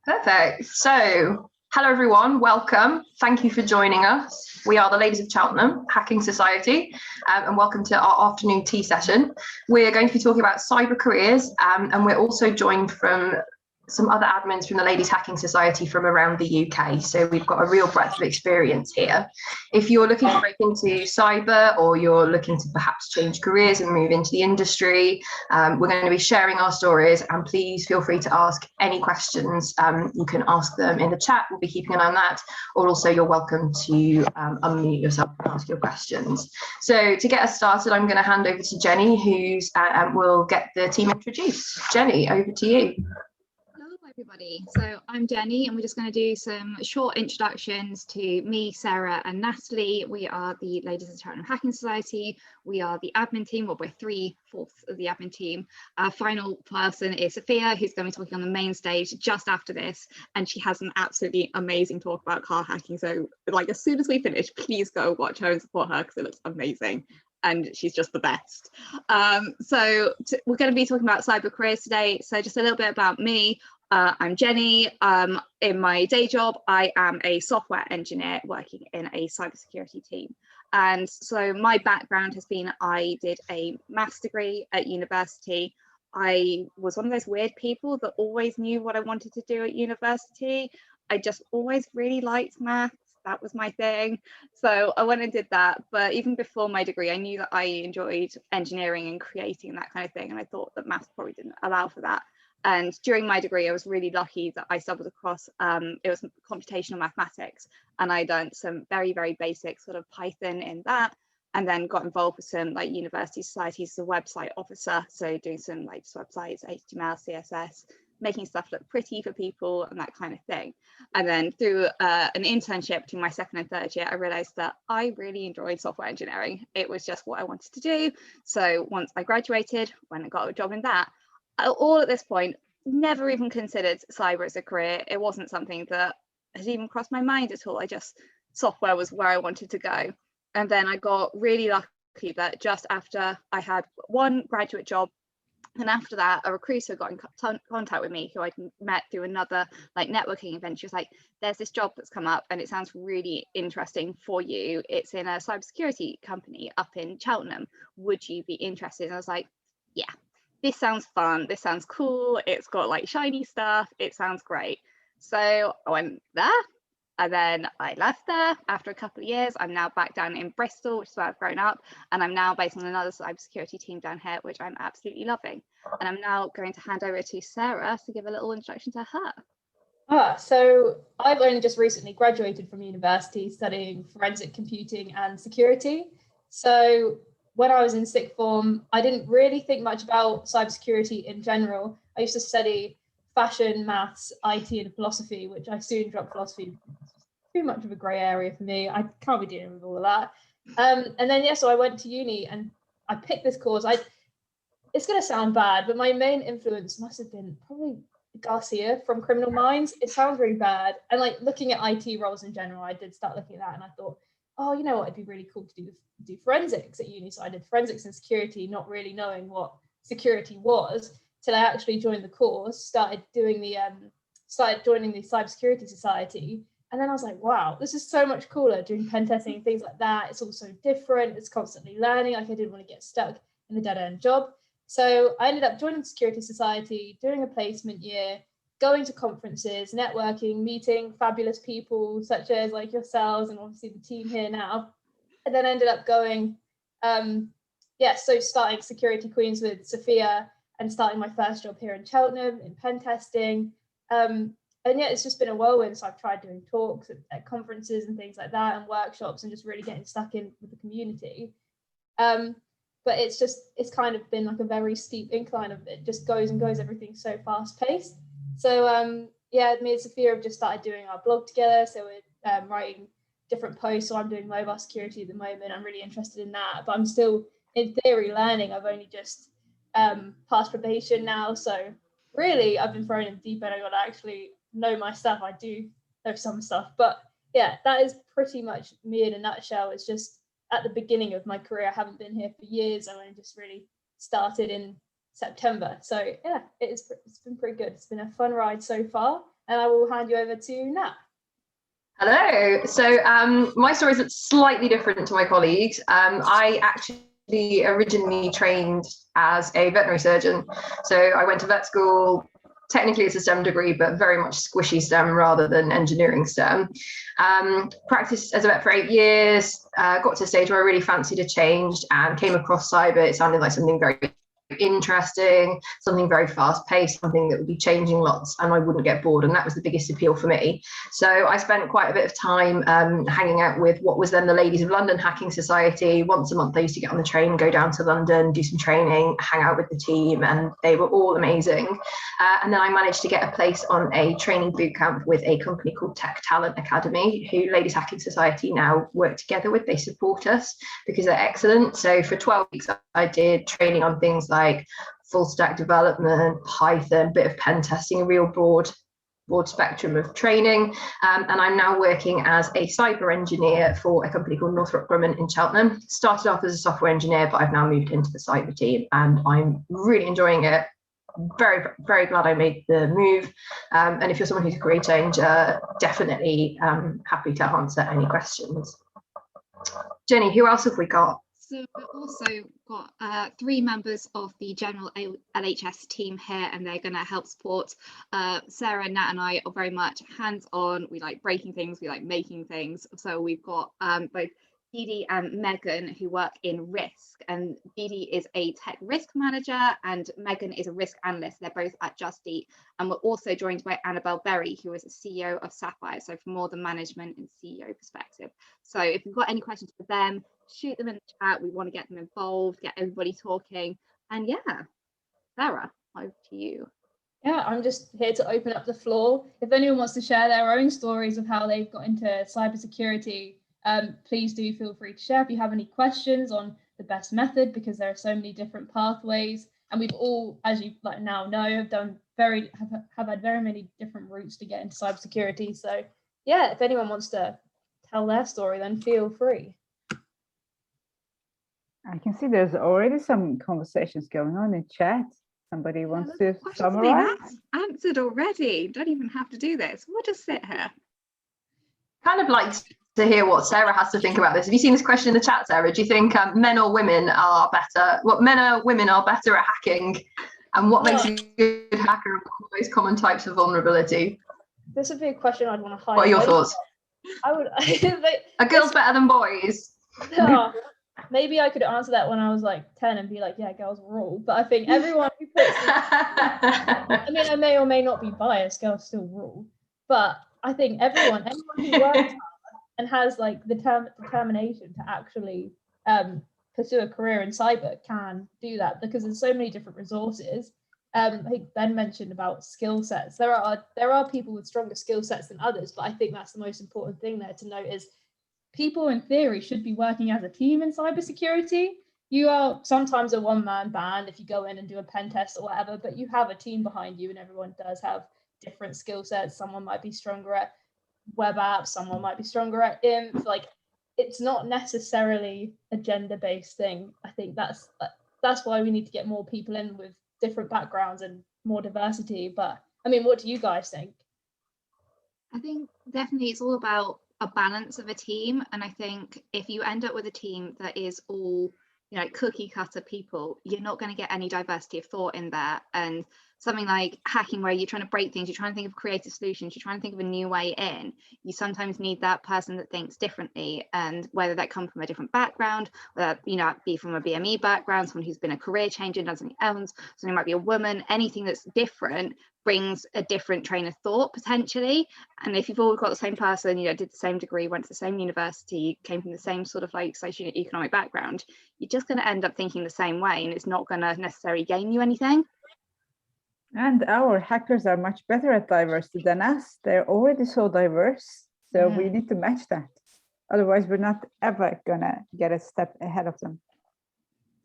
Perfect. So, hello everyone, welcome. Thank you for joining us. We are the Ladies of Cheltenham Hacking Society, and welcome to our afternoon tea session. We're going to be talking about cyber careers, and we're also joined from some other admins from the Ladies Hacking Society from around the UK. So we've got a real breadth of experience here. If you're looking to break into cyber, or you're looking to perhaps change careers and move into the industry, we're going to be sharing our stories, and please feel free to ask any questions. You can ask them in the chat, we'll be keeping an eye on that, or also you're welcome to unmute yourself and ask your questions. So to get us started, I'm going to hand over to Jenny, who's will get the team introduced. Jenny, over to you. Everybody, so I'm Jenny and we're just going to do some short introductions to me, Sarah and Natalie. We are the Ladies of Cheltenham Hacking Society. We are the admin team, well, we're 3/4 of the admin team. Our final person is Sophia, who's going to be talking on the main stage just after this, and she has an absolutely amazing talk about car hacking. So like as soon as we finish, please go watch her and support her because it looks amazing. And she's just the best. We're going to be talking about cyber careers today. So just a little bit about me. I'm Jenny. In my day job, I am a software engineer working in a cybersecurity team. And so my background has been, I did a maths degree at university. I was one of those weird people that always knew what I wanted to do at university. I just always really liked maths. That was my thing. So I went and did that. But even before my degree, I knew that I enjoyed engineering and creating that kind of thing. And I thought that maths probably didn't allow for that. And during my degree, I was really lucky that I stumbled across, it was computational mathematics. And I learned some very, very basic sort of Python in that. And then got involved with some like university societies as a website officer. So doing some like websites, HTML, CSS, making stuff look pretty for people and that kind of thing. And then through an internship between my second and third year, I realized that I really enjoyed software engineering. It was just what I wanted to do. So once I graduated, went and got a job in that, all at this point, never even considered cyber as a career. It wasn't something that has even crossed my mind at all. Software was where I wanted to go. And then I got really lucky that just after I had one graduate job, and after that, a recruiter got in contact with me, who I'd met through another like networking event. She was like, there's this job that's come up and it sounds really interesting for you. It's in a cybersecurity company up in Cheltenham. Would you be interested? And I was like, yeah, this sounds fun. This sounds cool. It's got like shiny stuff. It sounds great. So I went there. And then I left there after a couple of years. I'm now back down in Bristol, which is where I've grown up. And I'm now based on another cybersecurity team down here, which I'm absolutely loving. And I'm now going to hand over to Sarah to give a little introduction to her. So I've only just recently graduated from university studying forensic computing and security. So when I was in sixth form, I didn't really think much about cybersecurity in general. I used to study fashion, maths, IT, and philosophy, which I soon dropped philosophy. Too much of a grey area for me. I can't be dealing with all of that. And then, so I went to uni and I picked this course. It's going to sound bad, but my main influence must have been probably Garcia from Criminal Minds. It sounds really bad. And like looking at IT roles in general, I did start looking at that and I thought, oh, you know what, it'd be really cool to do forensics at uni. So I did forensics and security, not really knowing what security was, till I actually joined the course, started joining the cybersecurity society. And then I was like, wow, this is so much cooler doing pen testing and things like that. It's all so different. It's constantly learning. Like I didn't want to get stuck in the dead end job. So I ended up joining the security society, doing a placement year, going to conferences, networking, meeting fabulous people such as like yourselves and obviously the team here now. And then I ended up going, so starting Security Queens with Sophia and starting my first job here in Cheltenham in pen testing. And yeah, it's just been a whirlwind. So I've tried doing talks at conferences and things like that and workshops and just really getting stuck in with the community. But it's kind of been like a very steep incline of it just goes and goes, everything's so fast paced. So me and Sophia have just started doing our blog together. So we're writing different posts. So I'm doing mobile security at the moment. I'm really interested in that, but I'm still in theory learning. I've only just passed probation now. So really I've been thrown in the deep end. I got to actually know my stuff. I do know some stuff, but yeah, that is pretty much me in a nutshell. It's just at the beginning of my career. I haven't been here for years. I only just really started in September. So yeah, it's been pretty good. It's been a fun ride so far. and I will hand you over to Nat. Hello. So my story is slightly different to my colleagues. I actually originally trained as a veterinary surgeon. So I went to vet school. Technically it's a STEM degree, but very much squishy STEM rather than engineering STEM. Practiced as a vet for 8 years, got to a stage where I really fancied a change and came across cyber. It sounded like something very interesting, something very fast paced, something that would be changing lots and I wouldn't get bored, and that was the biggest appeal for me. So I spent quite a bit of time hanging out with what was then the Ladies of London Hacking Society. Once a month I used to get on the train, go down to London, do some training, hang out with the team, and they were all amazing. And then I managed to get a place on a training boot camp with a company called Tech Talent Academy, who Ladies Hacking Society now work together with. They support us because they're excellent. So for 12 weeks I did training on things like full stack development, Python, bit of pen testing, a real broad spectrum of training. And I'm now working as a cyber engineer for a company called Northrop Grumman in Cheltenham. Started off as a software engineer, but I've now moved into the cyber team and I'm really enjoying it. Very, very glad I made the move. And if you're someone who's a career changer, definitely happy to answer any questions. Jenny, who else have we got? So we've also got 3 members of the general LHS team here, and they're going to help support. Sarah, Nat and I are very much hands-on. We like breaking things, we like making things. So we've got both Dee Dee and Megan who work in risk, and Dee Dee is a tech risk manager and Megan is a risk analyst. They're both at Just Eat, and we're also joined by Annabelle Berry, who is a CEO of Sapphire, so from more the management and CEO perspective. So if you've got any questions for them, shoot them in the chat. We want to get them involved, get everybody talking. And yeah, Sarah, over to you. Yeah, I'm just here to open up the floor. If anyone wants to share their own stories of how they've got into cybersecurity, please do feel free to share. If you have any questions on the best method, because there are so many different pathways, and we've all, as you like now know, have had very many different routes to get into cybersecurity. So yeah, if anyone wants to tell their story, then feel free. I can see there's already some conversations going on in chat. Somebody wants to summarize? Answered already. Don't even have to do this. We'll just sit here. Kind of like to hear what Sarah has to think about this. Have you seen this question in the chat, Sarah? Do you think men or women are better? What men or women are better at hacking? And what makes a good hacker? And what are the most common types of vulnerability? This would be a question I'd want to highlight. What are your thoughts? I would. Are girls better than boys? No. Maybe I could answer that when I was like 10 and be like, yeah, girls rule. But I think everyone who puts I mean, I may or may not be biased, girls still rule. But I think anyone who works hard and has like the determination to actually pursue a career in cyber can do that, because there's so many different resources. I think Ben mentioned about skill sets. There are people with stronger skill sets than others, but I think that's the most important thing there to note is people in theory should be working as a team in cybersecurity. You are sometimes a one-man band if you go in and do a pen test or whatever, but you have a team behind you and everyone does have different skill sets. Someone might be stronger at web apps, someone might be stronger at inf. Like, it's not necessarily a gender-based thing. I think that's why we need to get more people in with different backgrounds and more diversity. But I mean, what do you guys think? I think definitely it's all about a balance of a team, and I think if you end up with a team that is all, you know, cookie cutter people, you're not going to get any diversity of thought in there. And something like hacking, where you're trying to break things, you're trying to think of creative solutions, you're trying to think of a new way in, you sometimes need that person that thinks differently, and whether that comes from a different background, whether, you know, be from a BME background, someone who's been a career changer and done something else, someone might be a woman, anything that's different brings a different train of thought potentially. And if you've all got the same person, you know, did the same degree, went to the same university, came from the same sort of like socioeconomic background, you're just going to end up thinking the same way, and it's not going to necessarily gain you anything. And our hackers are much better at diversity than us. They're already so diverse, so we need to match that. Otherwise, we're not ever gonna get a step ahead of them.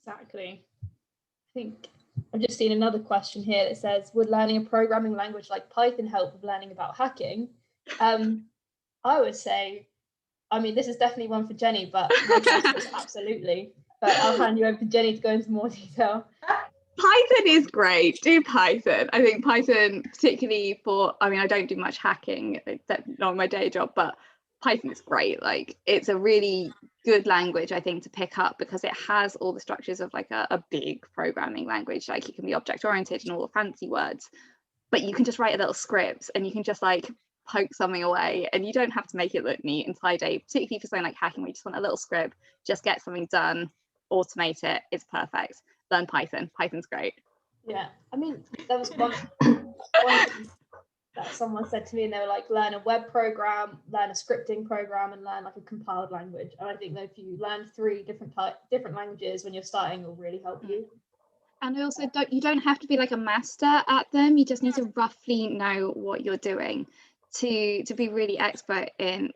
Exactly. I think I've just seen another question here that says, would learning a programming language like Python help with learning about hacking? I would say, I mean, this is definitely one for Jenny, but my guess is absolutely. But I'll hand you over to Jenny to go into more detail. Python is great. Do Python. I think Python, particularly for, I mean, I don't do much hacking, except not my day job, but Python is great. Like, it's a really good language, I think, to pick up because it has all the structures of like a big programming language. Like, it can be object oriented and all the fancy words, but you can just write a little script and you can just like poke something away, and you don't have to make it look neat and tidy, particularly for something like hacking where you just want a little script, just get something done, automate it. It's perfect. Learn Python. Python's great. Yeah, I mean, there was one thing that someone said to me, and they were like, learn a web program, learn a scripting program, and learn like a compiled language. And I think that if you learn 3 different languages when you're starting, will really help you. And also, you don't have to be like a master at them. You just need to roughly know what you're doing. To be really expert in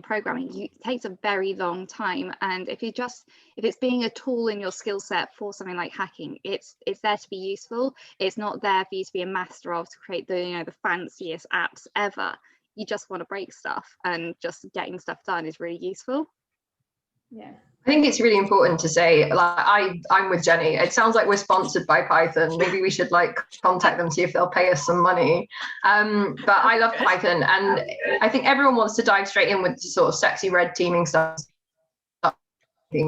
programming, it takes a very long time, and if it's being a tool in your skill set for something like hacking, it's there to be useful. It's not there for you to be a master of, to create the fanciest apps ever. You just want to break stuff, and just getting stuff done is really useful. Yeah, I think it's really important to say, like, I'm with Jenny. It sounds like we're sponsored by Python. Maybe we should like contact them, see if they'll pay us some money. But I love Python, and I think everyone wants to dive straight in with sort of sexy red teaming stuff.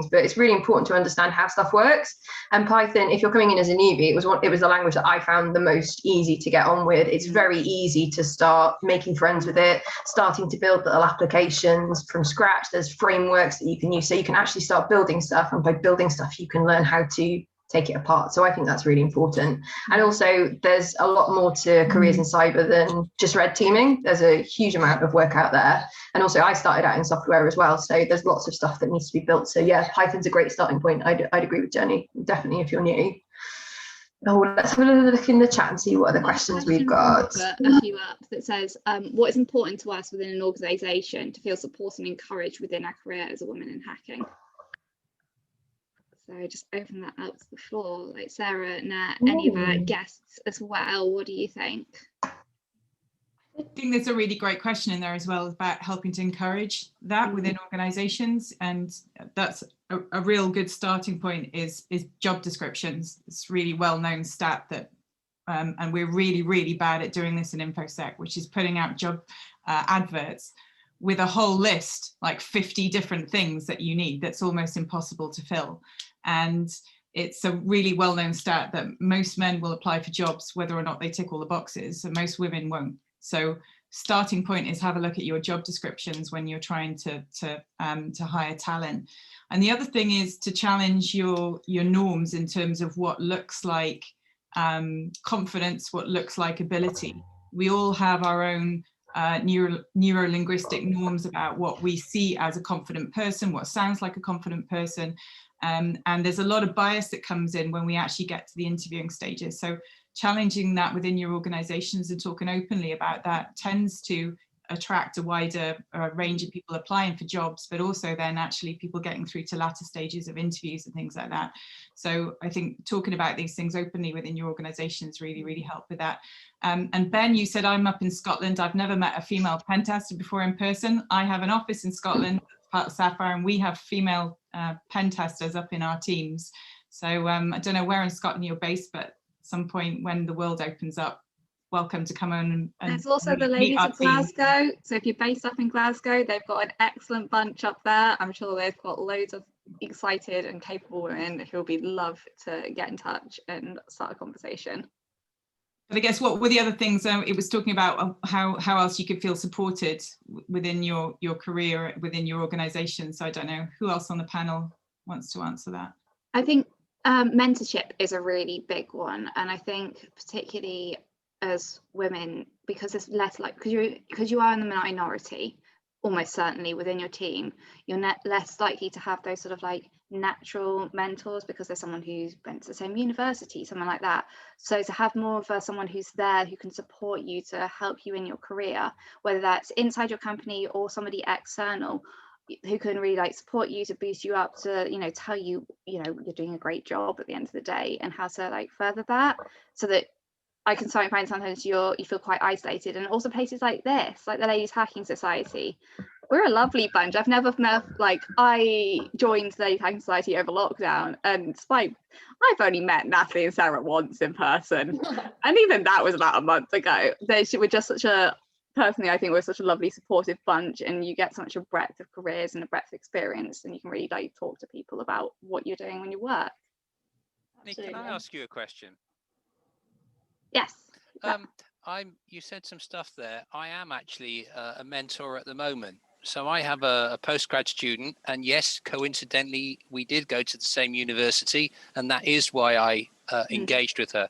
But it's really important to understand how stuff works. And Python, if you're coming in as a newbie, it was the language that I found the most easy to get on with. It's very easy to start making friends with it, starting to build little applications from scratch. There's frameworks that you can use, so you can actually start building stuff, and by building stuff you can learn how to take it apart. So I think that's really important. And also, there's a lot more to careers in cyber than just red teaming. There's a huge amount of work out there. And also, I started out in software as well, so there's lots of stuff that needs to be built. So yeah, Python's a great starting point. I'd agree with Jenny, definitely, if you're new. Oh, let's have a little look in the chat and see what other questions we've got. A few up that says, what is important to us within an organisation to feel supported and encouraged within our career as a woman in hacking? So just open that up to the floor, like Sarah, Nat, any of our guests as well. What do you think? I think there's a really great question in there as well about helping to encourage that within organisations, and that's a real good starting point is job descriptions. It's really well-known stat that, and we're really bad at doing this in InfoSec, which is putting out job adverts with a whole list, like 50 different things that you need, that's almost impossible to fill. And it's a really well-known stat that most men will apply for jobs whether or not they tick all the boxes, and most women won't. So starting point is have a look at your job descriptions when you're trying to hire talent. And the other thing is to challenge your norms in terms of what looks like confidence, what looks like ability. We all have our own neuro-linguistic norms about what we see as a confident person, what sounds like a confident person. And there's a lot of bias that comes in when we actually get to the interviewing stages. So challenging that within your organizations and talking openly about that tends to attract a wider range of people applying for jobs, but also then actually people getting through to latter stages of interviews and things like that. So I think talking about these things openly within your organizations really help with that. And Ben, you said I'm up in Scotland. I've never met a female pen tester before in person. I have an office in Scotland, part of Sapphire, and we have female pen testers up in our teams. So I don't know where in Scotland you're based, but at some point when the world opens up, welcome to come on. And there's also the Ladies of Glasgow. So if you're based up in Glasgow, they've got an excellent bunch up there. I'm sure they've got loads of excited and capable women who will be love to get in touch and start a conversation. But I guess what were the other things? It was talking about how else you could feel supported within your career, within your organisation. So I don't know who else on the panel wants to answer that. I think mentorship is a really big one, and I think particularly as women, because it's less like because you are in the minority, almost certainly within your team, you're less likely to have those sort of like natural mentors because there's someone who's went to the same university, someone like that. So to have more of someone who's there who can support you to help you in your career, whether that's inside your company or somebody external who can really like support you, to boost you up, to tell you you're doing a great job at the end of the day, and how to like further that, so that I can find sometimes you feel quite isolated. And also places like this, like the Ladies Hacking Society, We're a lovely bunch. I've never met, like, I joined the Ladies Hacking Society over lockdown, and it's like I've only met Natalie and Sarah once in person, and even that was about a month ago. They were just such a, personally, I think we're such a lovely, supportive bunch, and you get such a breadth of careers and a breadth of experience, and you can really like talk to people about what you're doing when you work. Nick, can I ask you a question? Yes. You said some stuff there. I am actually a mentor at the moment. So I have a postgrad student, and yes, coincidentally, we did go to the same university, and that is why I engaged with her.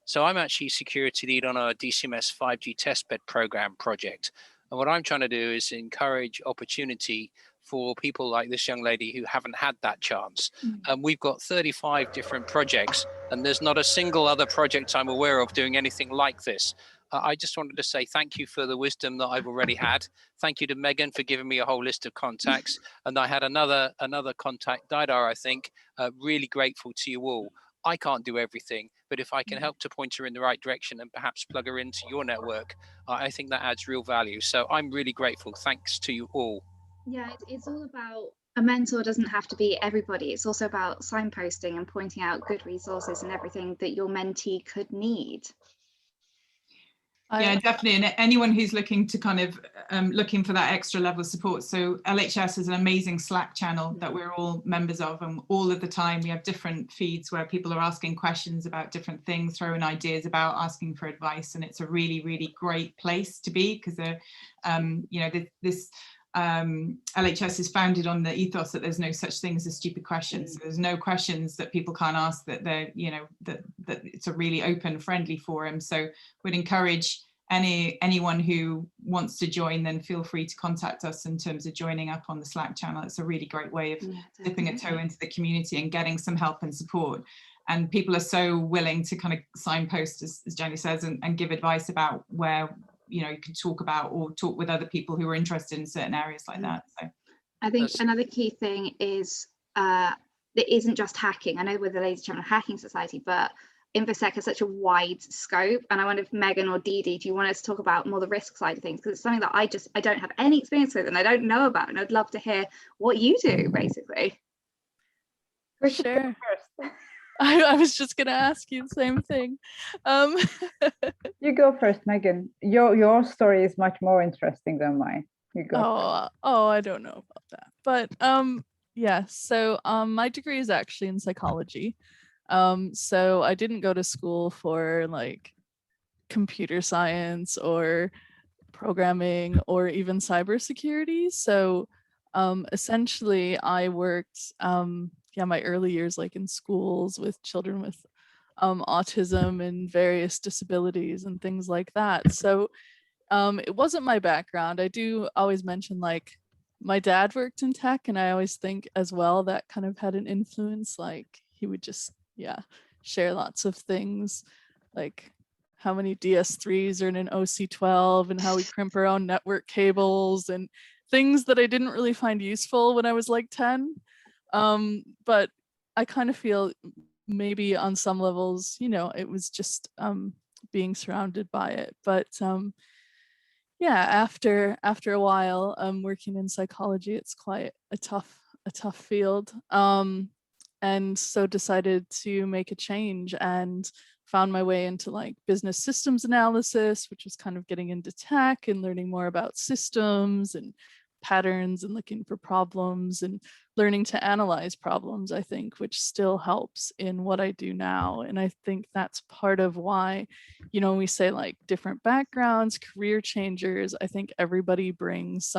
So I'm actually security lead on our DCMS 5G testbed program project. And what I'm trying to do is encourage opportunity for people like this young lady who haven't had that chance. And we've got 35 different projects, and there's not a single other project I'm aware of doing anything like this. I just wanted to say thank you for the wisdom that I've already had. Thank you to Megan for giving me a whole list of contacts. And I had another contact, Didar, I think. Really grateful to you all. I can't do everything, but if I can help to point her in the right direction and perhaps plug her into your network, I think that adds real value. So I'm really grateful. Thanks to you all. Yeah, it's all about, a mentor doesn't have to be everybody. It's also about signposting and pointing out good resources and everything that your mentee could need. Yeah, definitely. And anyone who's looking to kind of looking for that extra level of support. So LHS is an amazing Slack channel that we're all members of, and all of the time we have different feeds where people are asking questions about different things, throwing ideas about, asking for advice. And it's a really, really great place to be, because this LHS is founded on the ethos that there's no such thing as a stupid question. So there's no questions that people can't ask, that they're, that it's a really open, friendly forum. So we'd encourage anyone who wants to join, then feel free to contact us in terms of joining up on the Slack channel. It's a really great way of dipping a toe into the community and getting some help and support. And people are so willing to kind of signpost, as Jenny says, and give advice about where you can talk about, or talk with other people who are interested in certain areas like that. So I think another key thing is it isn't just hacking. I know we're the Ladies of Cheltenham Hacking Society, but InfoSec has such a wide scope. And I wonder if Megan or Dee Dee, do you want us to talk about more the risk side of things? Because it's something that I don't have any experience with and I don't know about, and I'd love to hear what you do, basically. Sure. I was just going to ask you the same thing. You go first, Megan. Your story is much more interesting than mine. You go. Oh, I don't know about that. But yeah, so my degree is actually in psychology. So I didn't go to school for like computer science or programming or even cybersecurity. So essentially I worked my early years like in schools with children with autism and various disabilities and things like that. So it wasn't my background. I do always mention like my dad worked in tech, and I always think as well that kind of had an influence. Like he would just share lots of things, like how many DS3s are in an OC12 and how we crimp our own network cables and things that I didn't really find useful when I was like 10. But I kind of feel maybe on some levels, it was just being surrounded by it. But after a while working in psychology, it's quite a tough field. And so decided to make a change and found my way into like business systems analysis, which was kind of getting into tech and learning more about systems and patterns and looking for problems and learning to analyze problems, I think, which still helps in what I do now. And I think that's part of why, we say like different backgrounds, career changers, I think everybody brings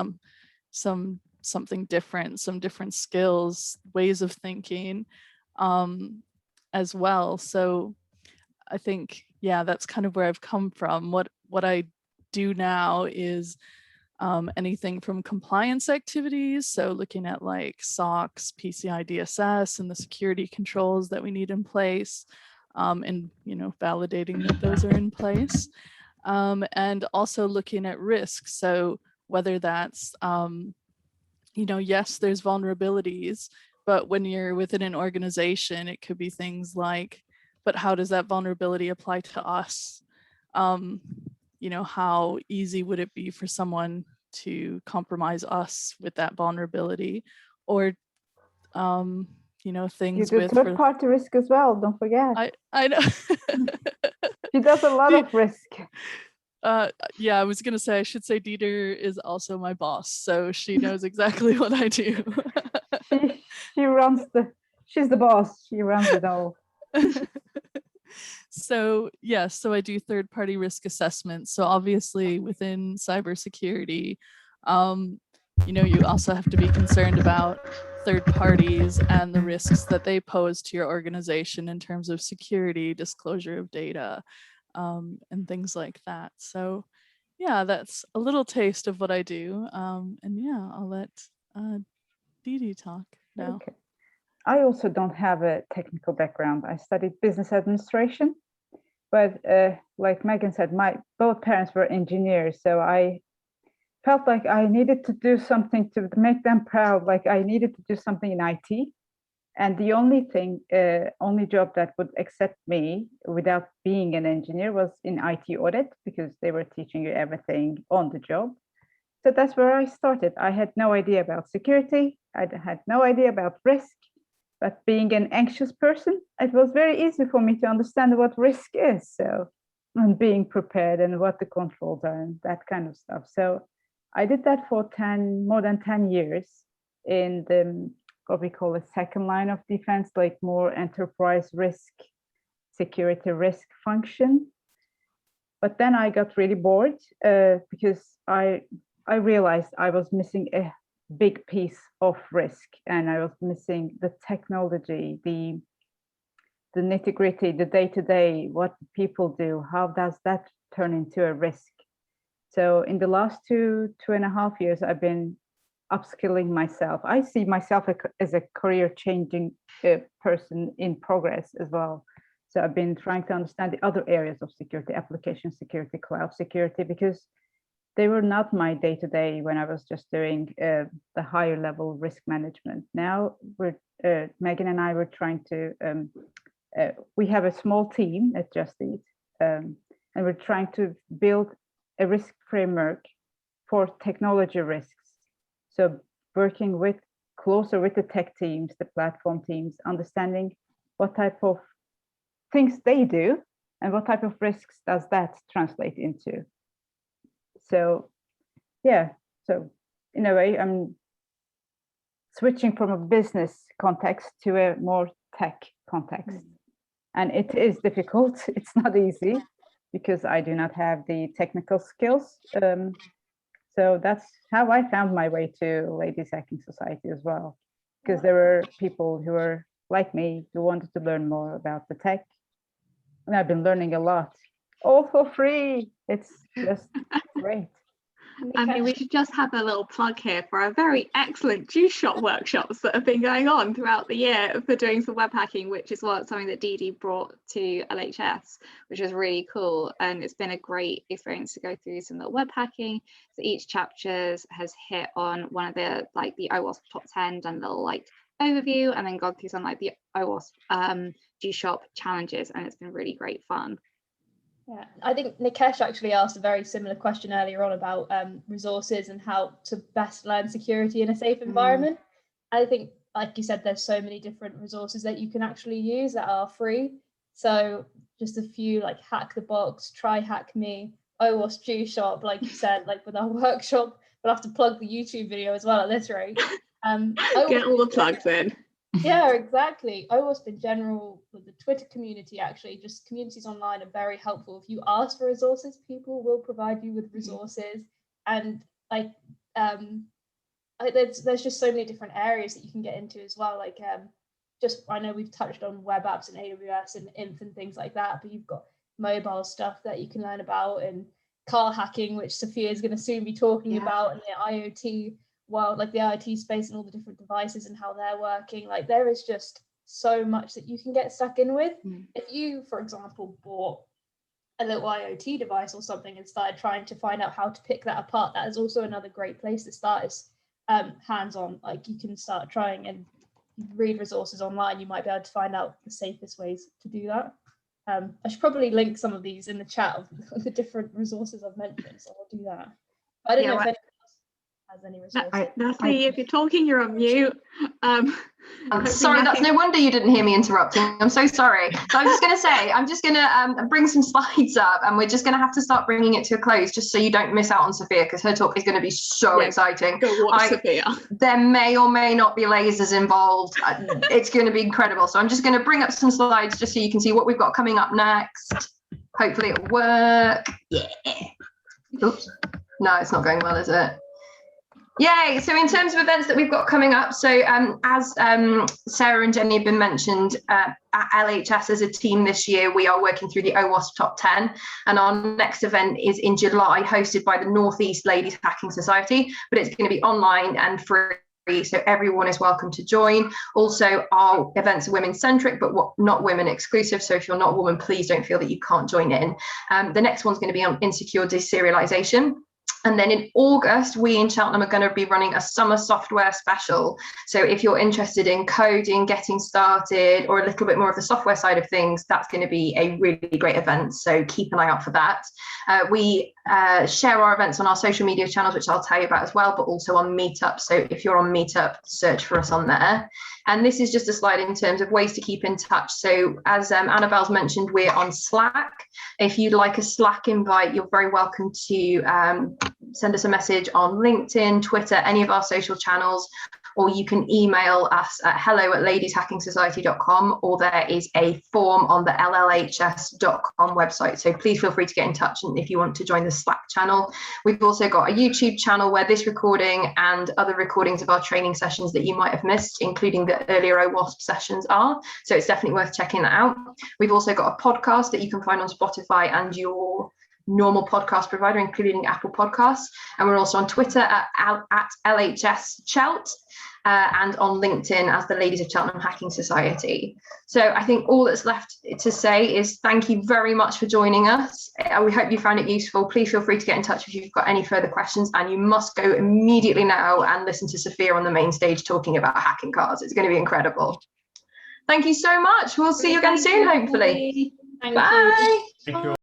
something different, some different skills, ways of thinking as well. So I think, that's kind of where I've come from. What I do now is anything from compliance activities, so looking at like SOX, PCI DSS, and the security controls that we need in place, and validating that those are in place, and also looking at risk. So whether that's yes, there's vulnerabilities, but when you're within an organization, it could be things like, but how does that vulnerability apply to us? How easy would it be for someone to compromise us with that vulnerability, or you know, You things do with third-party risk as well, don't forget. I know. She does a lot of risk. Yeah, I was gonna say, I should say Dieter is also my boss, so she knows exactly what I do. She runs she's the boss. She runs it all. So yes, so I do third-party risk assessments. So obviously within cybersecurity, you know, you also have to be concerned about third parties and the risks that they pose to your organization in terms of security, disclosure of data, and things like that. So yeah, that's a little taste of what I do. And yeah, I'll let Didi talk now. Okay. I also don't have a technical background. I studied business administration, but like Megan said, both parents were engineers, so I felt like I needed to do something to make them proud. Like I needed to do something in IT, and the only job that would accept me without being an engineer was in IT audit, because they were teaching you everything on the job. So that's where I started. I had no idea about security. I had no idea about risk. But being an anxious person, it was very easy for me to understand what risk is. So, and being prepared and what the controls are and that kind of stuff. So I did that for more than 10 years in the, what we call a second line of defense, like more enterprise risk, security risk function. But then I got really bored because I realized I was missing a big piece of risk, and I was missing the technology, the nitty-gritty, the day-to-day, what people do, how does that turn into a risk. So in the last 2.5 years, I've been upskilling myself. I see myself as a career-changing person in progress as well. So I've been trying to understand the other areas of security, application security, cloud security, because they were not my day-to-day when I was just doing the higher level risk management. Now Megan and I were trying to, we have a small team at Just Eat, and we're trying to build a risk framework for technology risks. So working closer with the tech teams, the platform teams, understanding what type of things they do and what type of risks does that translate into. So yeah, so in a way, I'm switching from a business context to a more tech context. And it is difficult. It's not easy because I do not have the technical skills. So that's how I found my way to Ladies Hacking Society as well, because there were people who were like me who wanted to learn more about the tech. And I've been learning a lot, all for free. It's just great. I mean, we should just have a little plug here for our very excellent juice shop workshops that have been going on throughout the year for doing some web hacking, which is something that Didi brought to LHS, which is really cool. And it's been a great experience to go through some of the web hacking. So each chapter has hit on one of the the OWASP top 10, done a little overview, and then gone through some the OWASP juice shop challenges, and it's been really great fun. Yeah, I think Nikesh actually asked a very similar question earlier on about resources and how to best learn security in a safe environment. I think, like you said, there's so many different resources that you can actually use that are free. So just a few like Hack the Box, Try Hack Me, OWASP Juice Shop, like you said, with our workshop. We'll have to plug the YouTube video as well at this rate. Get all the plugs in. Yeah, exactly. OWASP in general, with the Twitter community, actually, just communities online are very helpful. If you ask for resources, people will provide you with resources. And there's just so many different areas that you can get into as well. I know we've touched on web apps and AWS and INF and things like that, but you've got mobile stuff that you can learn about, and car hacking, which Sophia is going to soon be talking about, and the IoT world, the IoT space and all the different devices and how they're working. There is just so much that you can get stuck in with. If you, for example, bought a little IoT device or something and started trying to find out how to pick that apart, that is also another great place to start, is hands-on. You can start trying and read resources online. You might be able to find out the safest ways to do that. I should probably link some of these in the chat of the different resources I've mentioned, so I'll do that. I don't know if has any resources. Natalie, if you're talking, you're on mute. I'm sorry, that's no wonder you didn't hear me interrupting. I'm so sorry. So I'm just going to say, I'm just going to bring some slides up, and we're just going to have to start bringing it to a close, just so you don't miss out on Sophia, because her talk is going to be so exciting. Go watch Sophia. There may or may not be lasers involved. It's going to be incredible. So I'm just going to bring up some slides just so you can see what we've got coming up next. Hopefully it'll work. Yeah. Oops. No, it's not going well, is it? Yay! So in terms of events that we've got coming up, so as Sarah and Jenny have been mentioned, at LHS as a team this year, we are working through the OWASP Top 10, and our next event is in July, hosted by the North East Ladies Hacking Society, but it's going to be online and free, so everyone is welcome to join. Also, our events are women-centric, but not women exclusive, so if you're not a woman, please don't feel that you can't join in. The next one's going to be on insecure deserialization. And then in August, we in Cheltenham are going to be running a summer software special. So if you're interested in coding, getting started, or a little bit more of the software side of things, that's going to be a really great event. So keep an eye out for that. We share our events on our social media channels, which I'll tell you about as well, but also on Meetup. So if you're on Meetup, search for us on there. And this is just a slide in terms of ways to keep in touch. So as Annabelle's mentioned, we're on Slack. If you'd like a Slack invite, you're very welcome to send us a message on LinkedIn, Twitter, any of our social channels, or you can email us at hello@ladieshackingsociety.com, or there is a form on the LLHS.com website. So please feel free to get in touch if you want to join the Slack channel. We've also got a YouTube channel where this recording and other recordings of our training sessions that you might have missed, including the earlier OWASP sessions, are. So it's definitely worth checking that out. We've also got a podcast that you can find on Spotify and your normal podcast provider, including Apple Podcasts, and we're also on Twitter at LHS Chelt, and on LinkedIn as the Ladies of Cheltenham Hacking Society. So I think all that's left to say is thank you very much for joining us. We hope you found it useful. Please feel free to get in touch if you've got any further questions, and you must go immediately now and listen to Sophia on the main stage talking about hacking cars. It's going to be incredible. Thank you so much. We'll see you again soon, hopefully. Thank Bye. you.